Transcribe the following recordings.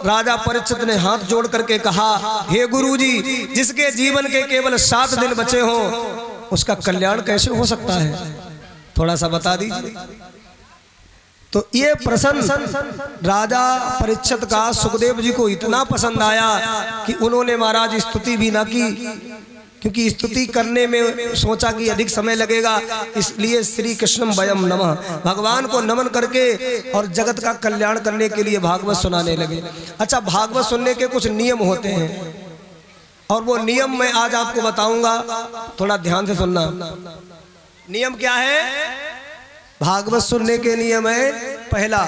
राजा परीक्षित ने हाथ जोड़ करके कहा, हे गुरुजी, जिसके जीवन के केवल 7 दिन बचे हों उसका कल्याण कैसे हो सकता है, थोड़ा सा बता दीजिए। तो ये प्रश्न राजा परीक्षित का सुखदेव जी को इतना पसंद आया कि उन्होंने महाराज स्तुति भी ना की, क्योंकि स्तुति करने में सोचा कि अधिक समय लगेगा, इसलिए श्री कृष्णम वयम नमः, भगवान को नमन करके और जगत का कल्याण करने के लिए भागवत सुनाने लगे। अच्छा, भागवत सुनने के कुछ नियम होते हैं और वो नियम मैं आज आपको बताऊंगा, थोड़ा ध्यान से सुनना। नियम क्या है? भागवत सुनने के नियम है, पहला,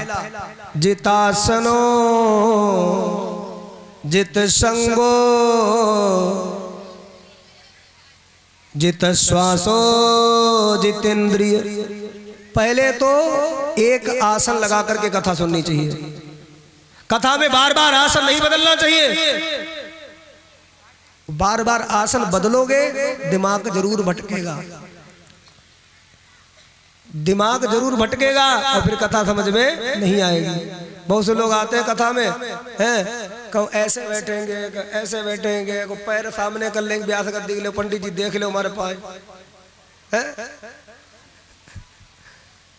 जितासनो जित संगो जित श्वासो जितेंद्रिय। पहले तो एक आसन लगा करके कथा सुननी चाहिए। कथा में बार बार आसन नहीं बदलना चाहिए। बार बार आसन बदलोगे दिमाग जरूर भटकेगा, दिमाग जरूर भटकेगा और फिर कथा समझ में नहीं आएगी। बहुत से लोग आते हैं कथा में, हैं कहो ऐसे बैठेंगे, ऐसे बैठेंगे, को पैर सामने कर लेंगे, ब्यास कर देख लो, पंडित जी देख लो हमारे पास, हैं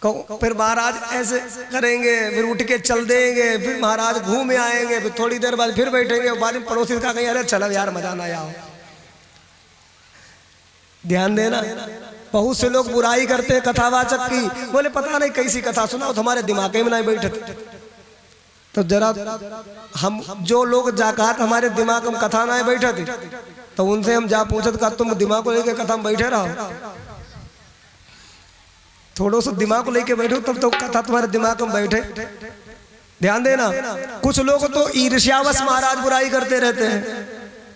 कहो फिर महाराज ऐसे करेंगे, फिर उठ के चल देंगे, फिर महाराज घूम आएंगे, फिर थोड़ी देर बाद फिर बैठेंगे, बाद में पड़ोसी का कहीं, अरे चलो यार मजा ना आओ। ध्यान देना, बहुत से लोग बुराई करते हैं कथावाचक की, बोले पता नहीं कैसी कथा सुनाओ, तुम्हारे दिमाग में नहीं बैठे। तो जरा हम जो लोग जाकर हमारे दिमाग में कथा ना बैठे थे, तो उनसे हम जा पूछत का तुम दिमाग को लेके कथा में बैठे रहो, थोड़ा सा दिमाग को लेके बैठो तब तो कथा तुम्हारे दिमाग में बैठे। ध्यान देना, कुछ लोग तो ईर्ष्यावश महाराज बुराई करते रहते हैं,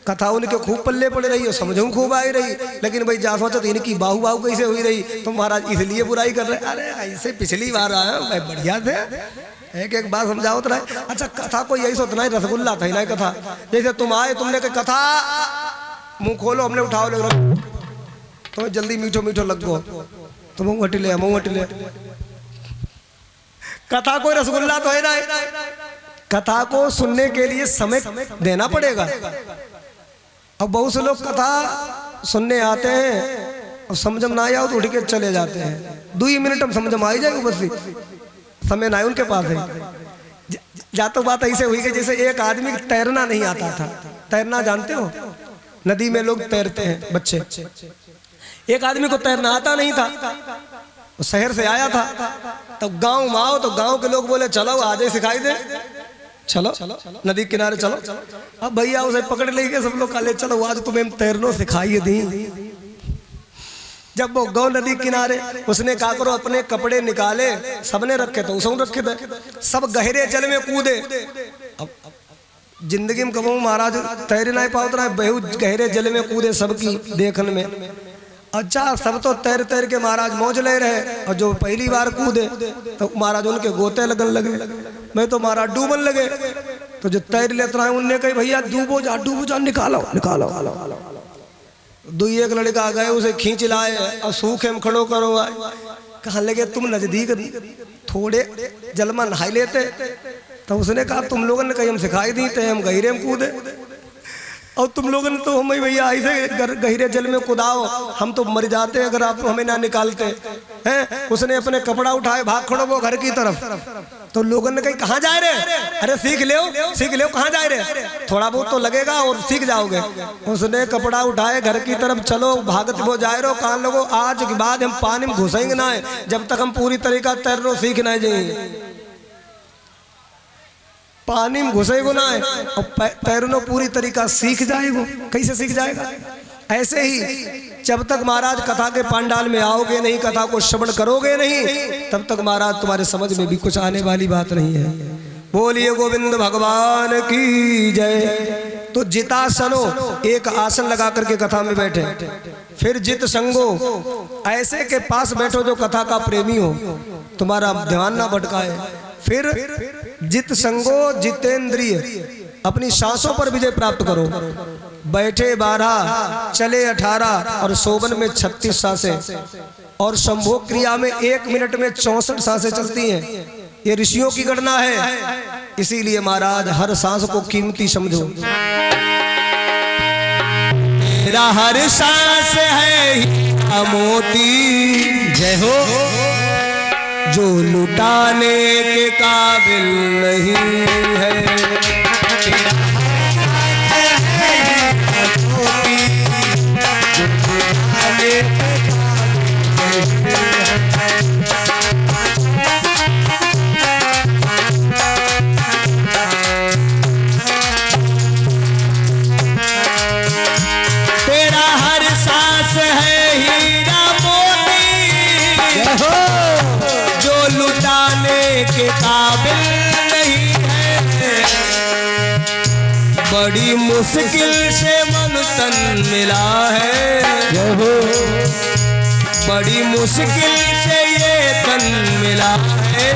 कथा उनके खूब पल्ले पड़ रही हो, समझो खूब आई रही, लेकिन भाई जा सोचो तो इनकी बाहू बाहू कैसे हुई रही, तो महाराज इसलिए बुराई कर रहे। अरे ऐसे पिछली बार आया भाई बढ़िया थे, एक एक बात समझाओ तो रहे। अच्छा, कथा को यही सोचना है, रसगुल्ला था ना कथा, जैसे तुम आए, तुमने कहा कथा मुंह खोलो, हमने उठाओ ले तो जल्दी मीठो मीठो लग गो, तो मुंह हटी ले, मुंह हटी ले। कथा कोई रसगुल्ला तो है ना, कथा को सुनने के लिए समय देना पड़ेगा। अब बहुत से लोग कथा सुनने आते हैं और समझ में ना आओ तो उठ के चले जाते हैं, 2 मिनट हम समझ में आ जाएगा, बस समय ना उनके पास है। जा तो बात ऐसे हुई कि जैसे एक आदमी तैरना नहीं आता था, तैरना जानते हो, नदी में लोग तैरते हैं बच्चे, एक आदमी को तैरना आता नहीं था, वो शहर से आया था, तब गांव में आओ तो गांव के लोग बोले चलो आज सिखाई दे, चलो नदी किनारे चलो। अब भैया उसे पकड़ लेंगे सब लोग, काले चलो आज तुम्हें तैरनो सिखाइए दी। जब वो गौ नदी किनारे, उसने कहा करो अपने कपड़े निकाले, सबने रखे तो उसने रखे थे, सब गहरे जल में कूदे। अब जिंदगी में कबू महाराज तैर नहीं पाता है, बहुत गहरे जल में कूदे सबकी देखने में। अच्छा, सब तो तैर तैर के महाराज मौज ले रहे, और जो पहली बार कूदे तो महाराज उनके गोते लगन लगे, मैं तो महाराज डूबन लगे। तो जो तैर लेता है उनने कही भैया डूबो जा, निकालो निकालो। 2-1 लड़का गए, उसे खींच लाए और सूखे में खड़ो करो आए, कहा लगे तुम नजदीक थोड़े जल में नहाई लेते, तो उसने कहा तुम लोगों ने कहीं हम सिखाई दी थे, हम गहरे में कूदे, और तुम लोगों ने तो हमें भैया ऐसे गहरे जल में कूदाओ, हम तो मर जाते अगर आप हमें ना निकालते हैं। उसने अपने कपड़ा उठाए, भाग खड़ो वो घर की तरफ, तो लोगों ने कही कहाँ जा रहे, अरे सीख लो कहाँ जा रहे, थोड़ा बहुत तो लगेगा और सीख जाओगे। उसने कपड़ा उठाए घर की तरफ, चलो भागत वो जाए रहो, कहाँ लोगो आज के बाद हम पानी में घुसेंगे ना जब तक हम पूरी तरीका तैरनो सीख ना जाएंगे। पानी में घुसेगो ना और तैरनो पूरी तरीका सीख जाएगो, कैसे सीख जाएगा? ऐसे ही जब तक महाराज कथा के पंडाल में आओगे नहीं, कथा को श्रवण करोगे नहीं, तब तक महाराज तुम्हारे समझ में भी कुछ आने वाली बात नहीं है। बोलिए गोविंद भगवान की जय। तो जितासनो, एक आसन लगा करके कथा में बैठे, फिर जित संगो, ऐसे के पास बैठो जो कथा का प्रेमी हो, तुम्हारा ध्यान ना भटकाए। फिर जित संगो जितेंद्रिय, अपनी सांसों पर विजय प्राप्त करो। बैठे 12, चले 18 और शोभन में 36 सांसें, और संभोग क्रिया में 1 मिनट में 64 सांसें चलती हैं। ये ऋषियों की गणना है। इसीलिए महाराज हर सांस को कीमती समझो। तेरा हर सांस है हीरा मोती, जय हो, जो लुटाने के काबिल नहीं है। तेरा के काबिल नहीं है, बड़ी मुश्किल से मन तन मिला है, बड़ी मुश्किल से ये तन मिला है,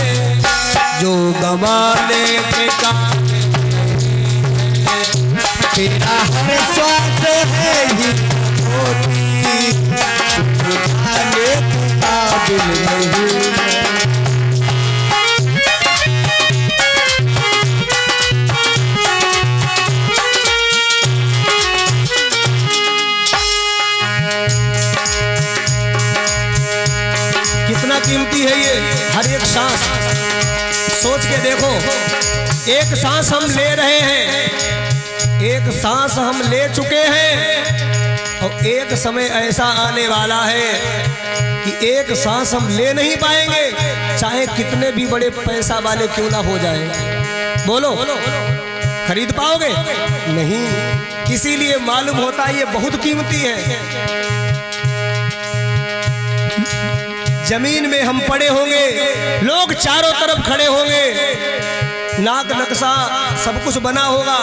जो गंवाने के काबिल नहीं है। तेरा हर श्वास है ही मोती, छुपाने के काबिल नहीं है। कितना कीमती है ये हर एक सांस, सोच के देखो। एक सांस हम ले रहे हैं, एक सांस हम ले चुके हैं, और एक समय ऐसा आने वाला है कि एक सांस हम ले नहीं पाएंगे, चाहे कितने भी बड़े पैसा वाले क्यों ना हो जाए। बोलो, खरीद पाओगे? नहीं। इसीलिए मालूम होता है ये बहुत कीमती है। जमीन में हम पड़े होंगे, लोग चारों तरफ खड़े होंगे, नाक नक्शा सब कुछ बना होगा,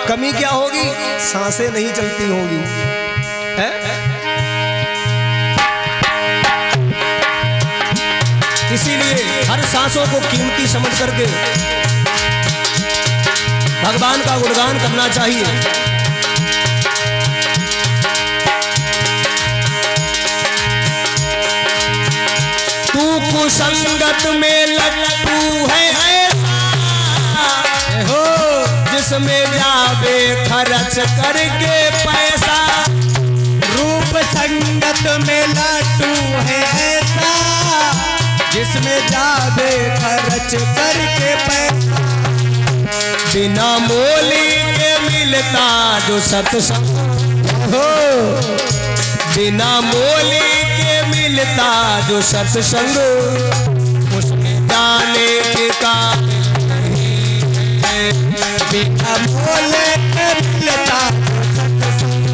कमी क्या होगी? सांसें नहीं चलती होंगी, है? इसीलिए हर सांसों को कीमती समझ करके भगवान का गुणगान करना चाहिए। कुसंगत में लट्टू है ऐसा, हो जिसमें जावे खर्च करके पैसा। रूप संगत में लट्टू है ऐसा, जिसमें जावे खर्च करके पैसा। बिना मोली के मिलता जो सत्संग हो, बिना मोली मिलता जो सत्संग, उसमें जाने के काबिल नहीं है। बिना मोले के मिलता जो सत्संग,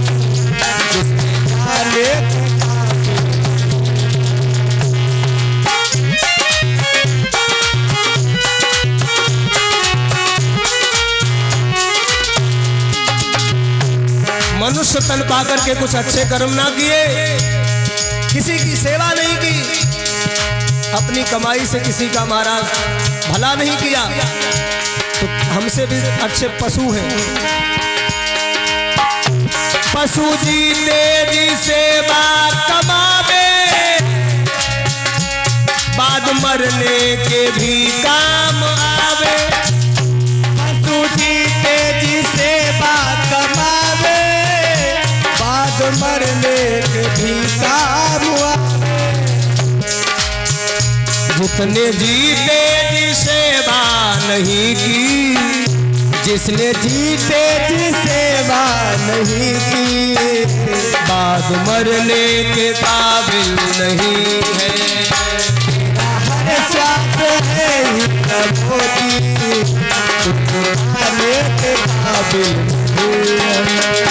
उसमें जाने के काबिल। मनुष्य तन पाकर के कुछ अच्छे कर्म ना किए, किसी की सेवा नहीं की, अपनी कमाई से किसी का महाराज भला नहीं किया, तो हमसे भी अच्छे पशु हैं। पशु जी तेरी सेवा कमावे, बाद मरने के भी काम आवे। पशु जी तेरी सेवा कमावे, बाद मरने के भी काम आवे। जितने जीते जी सेवा नहीं की, जिसने जीते जी सेवा नहीं की, बाद मरने के काबिल नहीं है। हर श्वास है हीरा मोती, छुपाने के काबिल नहीं है।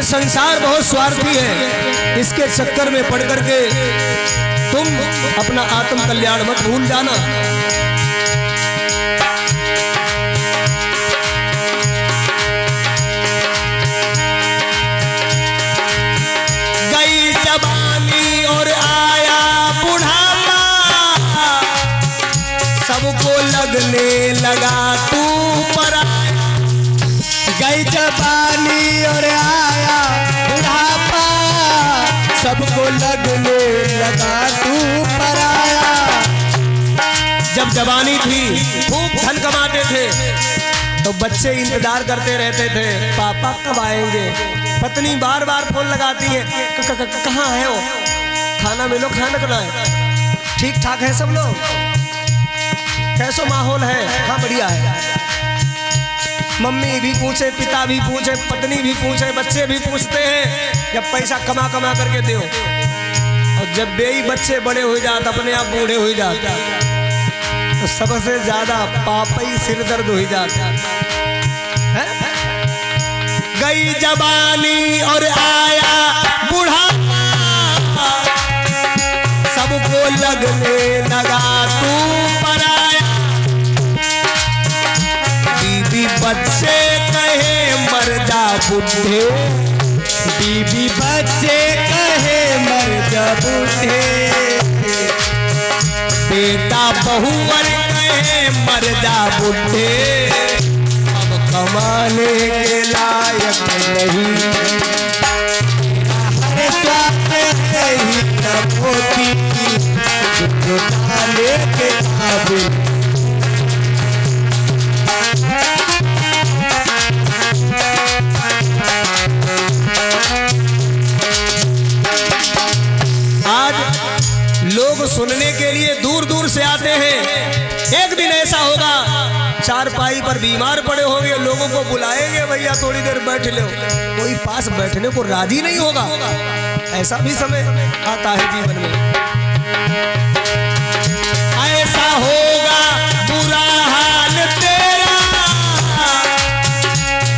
संसार बहुत स्वार्थी है, इसके चक्कर में पड़ करके तुम अपना आत्म कल्याण मत भूल जाना। गई जवानी और आया बुढ़ापा, सबको लगने लगा तू पराया। गई जवानी और आया बुढ़ापा, सबको लगने लगा तू पराया। जब जवानी थी खूब धन कमाते थे तो बच्चे इंतजार करते रहते थे पापा कब आएंगे। पत्नी बार बार फोन लगाती है कहाँ है वो, खाना मिलो, खाना बनाए। ठीक ठाक है सब लोग, कैसो माहौल है? हाँ बढ़िया है। मम्मी भी पूछे, पिता भी पूछे, पत्नी भी पूछे, बच्चे भी पूछते हैं। जब पैसा कमा कमा करके दो और जब बेई बच्चे बड़े हो जाते, अपने आप बूढ़े हो जाते, तो सबसे ज्यादा पापा ही सिर दर्द हो जाता है। गई जवानी और आया बुढ़ापा, सबको लगने लगा तू पराया। बीबी बच्चे कहे मर जा बूढ़े, बीबी बच्चे कहे मर जा बूढ़े, बेटा बहुवर कहे मर जा बूढ़े, अब कमाने के लायक नहीं, हर स्वार्थ है ही न होती, जो खाने के काबिल। आज लोग सुनने के लिए दूर दूर से आते हैं। एक दिन ऐसा होगा चारपाई पर बीमार पड़े होंगे, लोगों को बुलाएंगे भैया थोड़ी देर बैठ लो, कोई पास बैठने को राजी नहीं होगा। ऐसा भी समय आता है जीवन में। ऐसा होगा बुरा हाल तेरा,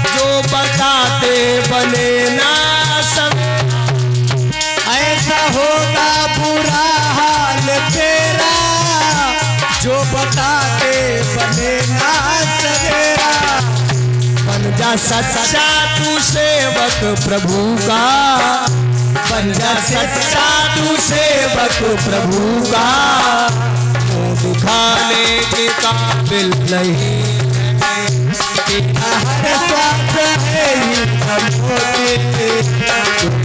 जो बताते बने ना सब। ऐसा होगा बुरा हाल तेरा, जो बताते बने ना सवेरा। बन जा सच्चा तू सेवक प्रभु का, बन जा सच्चा तू सेवक प्रभु का, मुँह दिखाने के काबिल नहीं। हर स्वार्थ है ही हम होते, दिखाने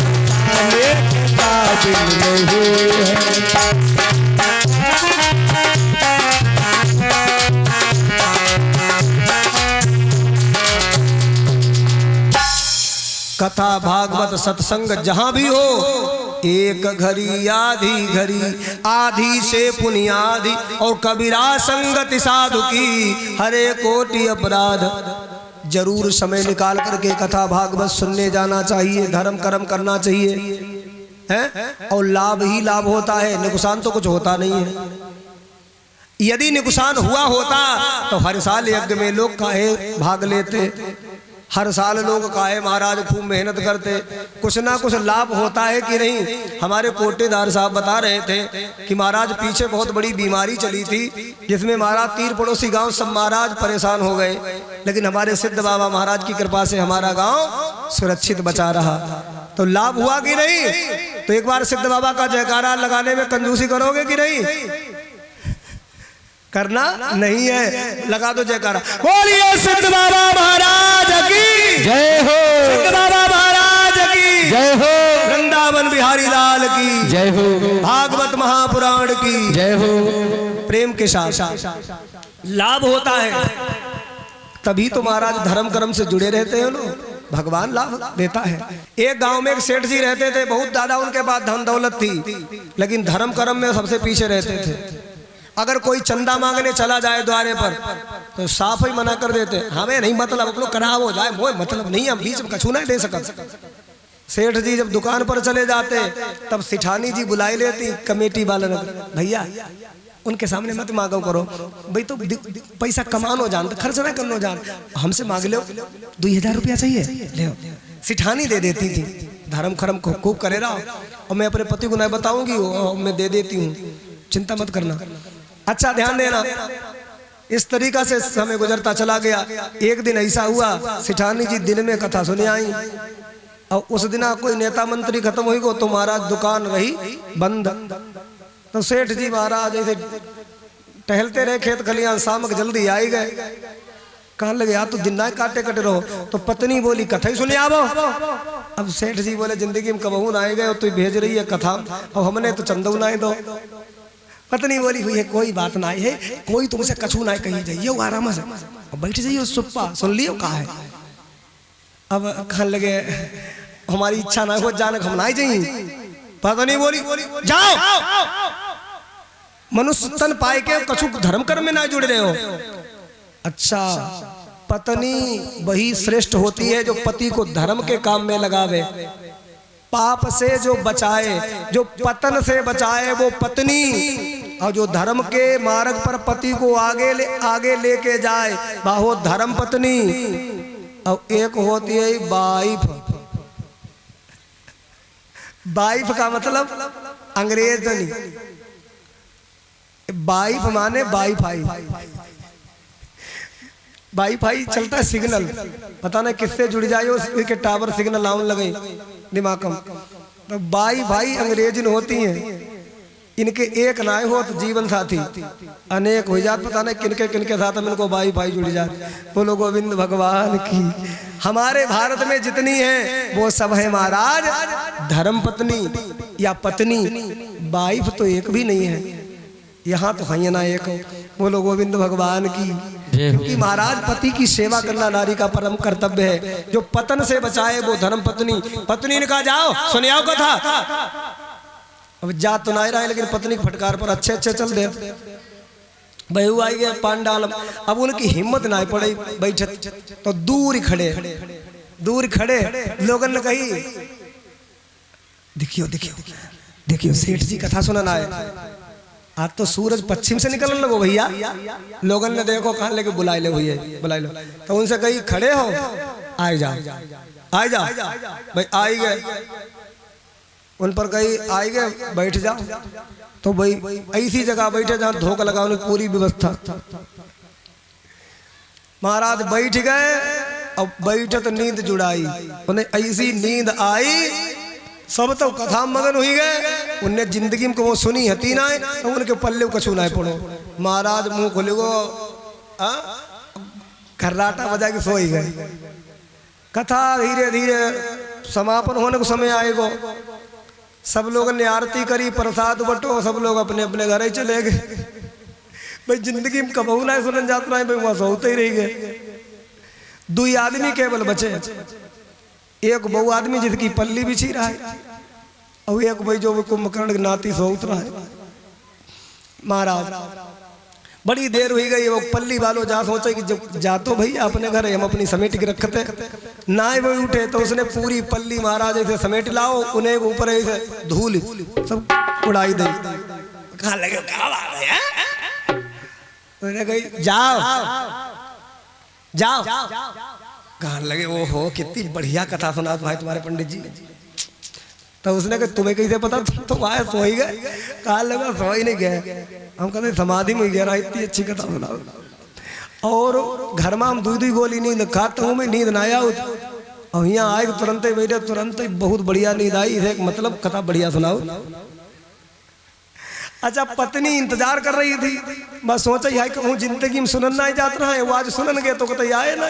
के काबिल नहीं है। कथा भागवत सत्संग जहां भी हो, एक घड़ी आधी घड़ी, आधी से पुनियाधी, और कबीरा संगति साधु की हरे कोटि अपराध। जरूर समय निकाल करके कथा भागवत सुनने जाना चाहिए, धर्म कर्म करना चाहिए है, और लाभ ही लाभ होता है, नुकसान तो कुछ होता नहीं है। यदि नुकसान हुआ होता तो हर साल यज्ञ में लोग काहे भाग लेते, हर साल लोग काहे महाराज खूब मेहनत करते, कुछ ना कुछ लाभ होता है कि नहीं। हमारे कोटेदार साहब बता रहे थे कि महाराज पीछे बहुत बड़ी बीमारी चली थी, जिसमें महाराज तीर पड़ोसी गांव सब महाराज परेशान हो गए, लेकिन हमारे सिद्ध बाबा महाराज की कृपा से हमारा गांव सुरक्षित बचा रहा। तो लाभ हुआ कि नहीं? तो एक बार सिद्ध बाबा का जयकारा लगाने में कंजूसी करोगे कि नहीं? करना नहीं है, लगा दो जयकारा। बोलिए सिद्ध बाबा महाराज की जय हो, सिद्ध बाबा महाराज की जय हो, वृंदावन बिहारी लाल की जय हो, भागवत महापुराण की जय हो। प्रेम के साथ लाभ होता है, तभी तो महाराज धर्म कर्म से जुड़े रहते हैं लोग, भगवान लाभ देता है। एक गांव में एक सेठ जी रहते थे, बहुत ज्यादा उनके पास धन दौलत थी, लेकिन धर्म कर्म में सबसे पीछे रहते थे। अगर कोई चंदा मांगने चला जाए द्वारे पर तो साफ ही मना कर देते, हमें नहीं मतलब, अपनो खराब हो जाए, मोह मतलब नहीं, हम बीच में कछू नहीं दे सकते। सेठ जी जब दुकान पर चले जाते तब सिठानी जी बुलाई लेती कमेटी वाले, भैया उनके सामने मत मांगो करो भाई, तो पैसा कमानो जान, खर्च ना करनो जान, हमसे मांग लो 2000 रुपया चाहिए ले। सिठानी दे देती थी, धर्म कर्म खूब करे रहा, और मैं अपने पति को नहीं बताऊंगी, मैं दे देती हूँ, चिंता मत करना। अच्छा ध्यान देना, इस तरीका से समय गुजरता चला गया। एक दिन ऐसा हुआ, सिठानी जी दिन में कथा सुने आई, और उस दिन कोई नेता मंत्री खत्म हुई को तो महाराज दुकान रही बंद। तो सेठ जी महाराज ऐसे टहलते रहे खेत खलियान, शाम को जल्दी आई गए। कहने लगे यार तो दिन ना काटे कटे रहो। तो पत्नी बोली कथा ही सुने आवो। अब सेठ जी बोले जिंदगी में कबहू ना आए गए, तो भेज रही है कथा, अब हमने तो चंदऊ ना दो। पत्नी बोली हुई है कोई बात ना है, कोई तुमसे कछू ना कही जाइए आराम से, अब बैठ जाइए सुप्पा सुन लियो कहा है। अब कहने लगे हमारी इच्छा ना हो जाने हम ना जाइए। पत्नी बोली जाओ, मनुष्य तन पाए के कछु धर्म कर्म में ना जुड़ रहे हो। अच्छा, पत्नी वही श्रेष्ठ होती है जो पति को धर्म के काम में लगावे, पाप से जो बचाए, जो पतन से बचाए वो पत्नी, और जो धर्म के मार्ग पर पति को आगे लेके जाए वो धर्म पत्नी। और एक होती है वाइफ। वाइफ का मतलब अंग्रेजनी, वाइफ माने वाईफाई। वाईफाई चलता है सिग्नल, पता नहीं किससे जुड़ जाए उसके टावर सिग्नल आउन लगे दिमाग में। तो वाईफाई अंग्रेजन होती हैं, इनके एक ना हो तो जीवन साथी अनेक हो जात, पता नहीं किनके साथ हम इनको वाईफाई जुड़ जाए। बोलो गोविंद भगवान की। हमारे भारत में जितनी है वो सब है महाराज धर्म पत्नी या पत्नी, वाइफ तो एक भी नहीं है। यहाँ तो है ना एक। बोलो गोविंद भगवान की। क्योंकि महाराज पति की सेवा करना नारी का परम कर्तव्य है। जो पतन से बचाए वो धर्म पत्नी। पत्नी ने कहा जाओ सुनियाओ कथा। अब जा तो नहीं रहा है, लेकिन पत्नी के फटकार पर अच्छे चल दे। बहू आई गए पांडाल। अब उनकी हिम्मत ना पड़ी बैठत, तो दूर खड़े लोगन ने कही देखियो सेठ जी कथा सुनना है। आज तो सूरज पश्चिम से निकलने लगो भैया। लोगन ने देखो कहाँ लेके बुलाए ले भैया, बुलाए लो। तो उनसे कही खड़े हो, आए जाओ भाई। आई गए, उन पर कही आई गए बैठ जाओ। तो भाई ऐसी जगह बैठे जहाँ धोखा लगाने की पूरी व्यवस्था। महाराज बैठ गए। अब बैठे तो नींद जुड़ाई, उन्हें ऐसी नींद आई सब तो कथा मगन हुई गए। उन्हें जिंदगी में वो सुनी हती ना, तो उनके पल्ले कछू ना पड़ो। महाराज मुंह खोले गो खर्राटा बजा के सोई गए। कथा धीरे धीरे समापन होने को समय आएगो। सब लोग ने आरती करी, प्रसाद बटो, सब लोग अपने अपने घर ही चले गए। भाई जिंदगी में कबहू ना सुनन जात ना, भाई वहां सोते ही रह गए। 2 आदमी केवल बचे। एक बहु आदमी जिसकी पल्ली बिछी रहा है, और एक भाई जो कुंभकर्ण की नाती सो उतरा है। महाराज बड़ी देर हुई गई। वो पल्ली वालों जा सोचे कि जब जातो भैया अपने घर हम अपनी समेट के रखते ना, वो उठे तो उसने पूरी पल्ली महाराज ऐसे समेट लाओ, उन्हें ऊपर ऐसे धूल सब उड़ाई दे। कहा लगे क्या बात है, उन्हें कही जाओ। कहने लगे वो हो कितनी बढ़िया कथा सुना भाई तुम्हारे पंडित जी। तो उसने कहा तुम्हें कैसे पता, तुम आए सो ही गए। कहा लगा सो ही नहीं गए, हम कहते समाधि में गया, इतनी अच्छी कथा सुनाओ। और घर में हम 2 गोली नींद खाता हूँ मैं, नींद ना आया। और यहाँ आए तुरंत ही बैठे, तुरंत ही बहुत बढ़िया नींद आई। इसे मतलब कथा बढ़िया सुनाओ। अच्छा, पत्नी इंतजार कर रही थी। मैं सोचा है कि जिंदगी में सुनना ही जात रहा है, वो आज सुनन गए तो कहते आए ना।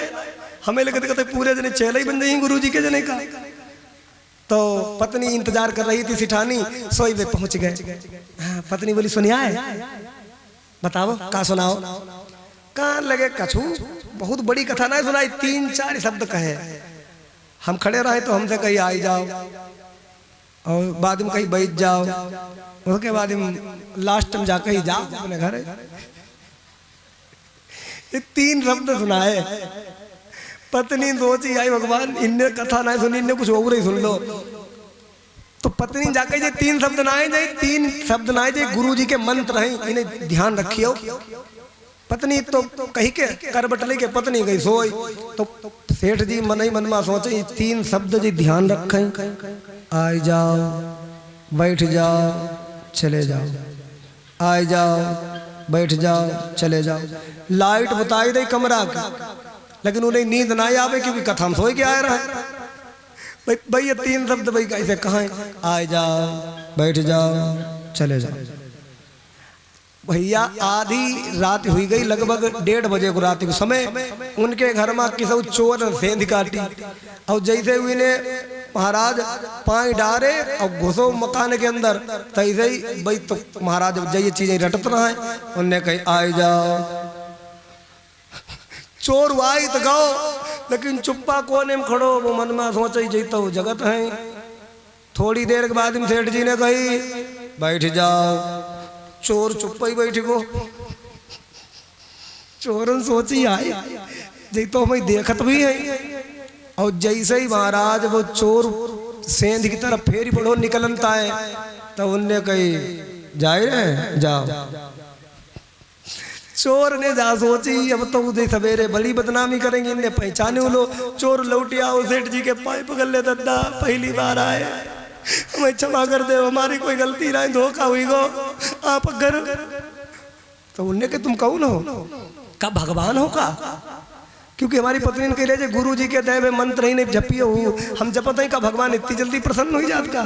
हमें कहते पूरे जने चेले ही बन जाएंगे गुरु जी के जने का। तो पत्नी इंतजार कर रही थी सिठानी, सोई वे पहुंच गए। हाँ, पत्नी बोली सुनिया है, बताओ का सुनाओ। कहाँ लगे कछू बहुत बड़ी कथा ना सुनाई, 3-4 शब्द कहे। हम खड़े रहे तो हमसे कहीं आई जाओ, और बाद में कहीं बैठ जाओ, उसके बाद लास्ट में जाकर ही जाओ अपने घर। ये 3 शब्द सुनाए। पत्नी सोची आई भगवान इनने कथा ना सुनी, इनने कुछ और ही सुन लो। तो पत्नी जाके ये 3 शब्द ना आए जाए, 3 शब्द ना आए जाए गुरु जी के मंत्र हैं, इन्हें ध्यान रखियो। पत्नी तो कही के कर बटले के पत्नी गई सोई। तो सेठ जी मन ही मन में सोचे 3 शब्द जी ध्यान रखें। आई जाओ, बैठ जाओ, चले जाओ, आए जाओ, बैठ जाओ, चले जाओ। लाइट बताई दे कमरा का, लेकिन उन्हें नींद ना आवे क्योंकि कथा में सोए के आए रहे। भाई ये 3 शब्द भाई कैसे कहा, आए जाओ, बैठ जाओ, चले जाओ। भैया आधी रात हुई गई, लगभग 1:30 बजे को रात को समय। उनके घर में किसी चोर सेंध काटी और जैसे हुई ने महाराज पाई डारे और घुसो मकान के अंदर, तैसे ही भाई तो महाराज जय चीजें रटत रहा है। उनने कही आए जाओ, चोर आई तो गाओ, लेकिन चुप्पा कोने में खड़ो। वो मन में सोच ही जैता वो जगत है। थोड़ी देर के बाद सेठ जी ने कही बैठ जाओ। चोर चुप्पा ही बैठ गो। चोरन सोची आए जै तो हमें देखत भी है। और जैसे ही महाराज वो चोर सेंध की तरफ फेरी पड़ो निकलता है, तो उनने कही जाए रे जाओ। चोर ने जा सोची अब तो उदय सवेरे बड़ी बदनामी करेंगे, इन्हें पहचाने लो। चोर लौट आओ, सेठ जी के पाए पकड़ ले, दादा पहली बार आए, हमें क्षमा कर दे, हमारी कोई गलती नहीं, धोखा हुई गो आप घर। तो उनने के तुम कौन हो? का भगवान हो का? क्योंकि हमारी पत्नी ने कह रहे गुरु जी के दे मंत्र ही नहीं जपियो हम जपत ही का भगवान इतनी जल्दी प्रसन्न हो जात का।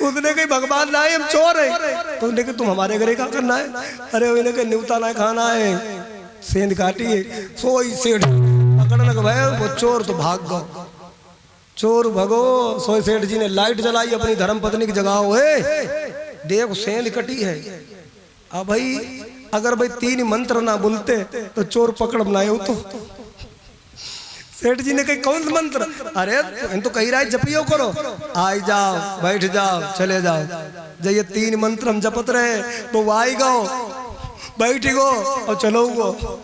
उसने कही भगवान ना है, हम चोर है। तो उन्हें कहा तुम हमारे घरे क्या करना है? अरे उन्हें कहा न्यूता ना खाना है, सेंध काटी है। सोई सेठ पकड़ने को भाई वो चोर तो भाग गो। चोर भगो। सोई सेठ जी ने लाइट जलाई अपनी धर्म पत्नी की जगह हुए, देख सेंध कटी है। अब भाई अगर भाई 3 मंत्र ना बोलते तो चोर पकड़ बनाए तो। सेठ जी ने कही कौन सा मंत्र? अरे तो कही रहा है जपियो करो, आई जाओ बैठ जाओ चले जाओ। जब ये 3 मंत्र हम जपत रहे वो आई गो बैठ गो और चलो गो।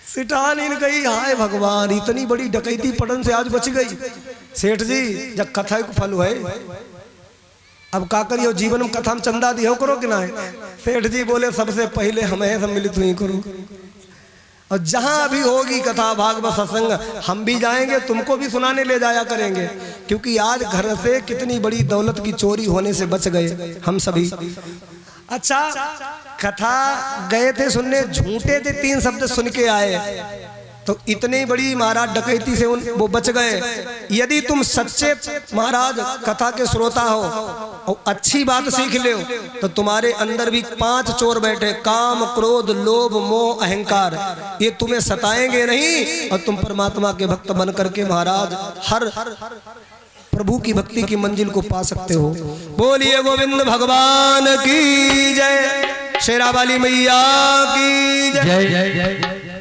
सिटान इन कही हाय भगवान इतनी बड़ी डकैती पटन से आज बच गई। सेठ जी जब कथा को फल है, अब का करियो जीवन में कथा में चंदा दियो करो कि ना है? सेठ जी बोले सबसे पहले हमें सम्मिलित हुई करो, और जहां भी होगी कथा भागवत सत्संग हम भी जाएंगे, तुमको भी सुनाने ले जाया करेंगे। क्योंकि आज घर से कितनी बड़ी दौलत की चोरी होने से बच गए हम सभी। अच्छा कथा गए थे सुनने, झूठे थे 3 शब्द सुन के आए, तो इतनी बड़ी महाराज डकैती से वो बच गए। यदि तुम सच्चे महाराज कथा के श्रोता हो और अच्छी बात सीख ले तो तुम्हारे अंदर भी 5 चोर बैठे, काम क्रोध लोभ मोह अहंकार, ये तुम्हें सताएंगे नहीं और तुम परमात्मा के भक्त बन करके महाराज हर प्रभु की भक्ति की मंजिल को पा सकते हो। बोलिए गोविंद भगवान की जय, शेरा वाली मैया की जय।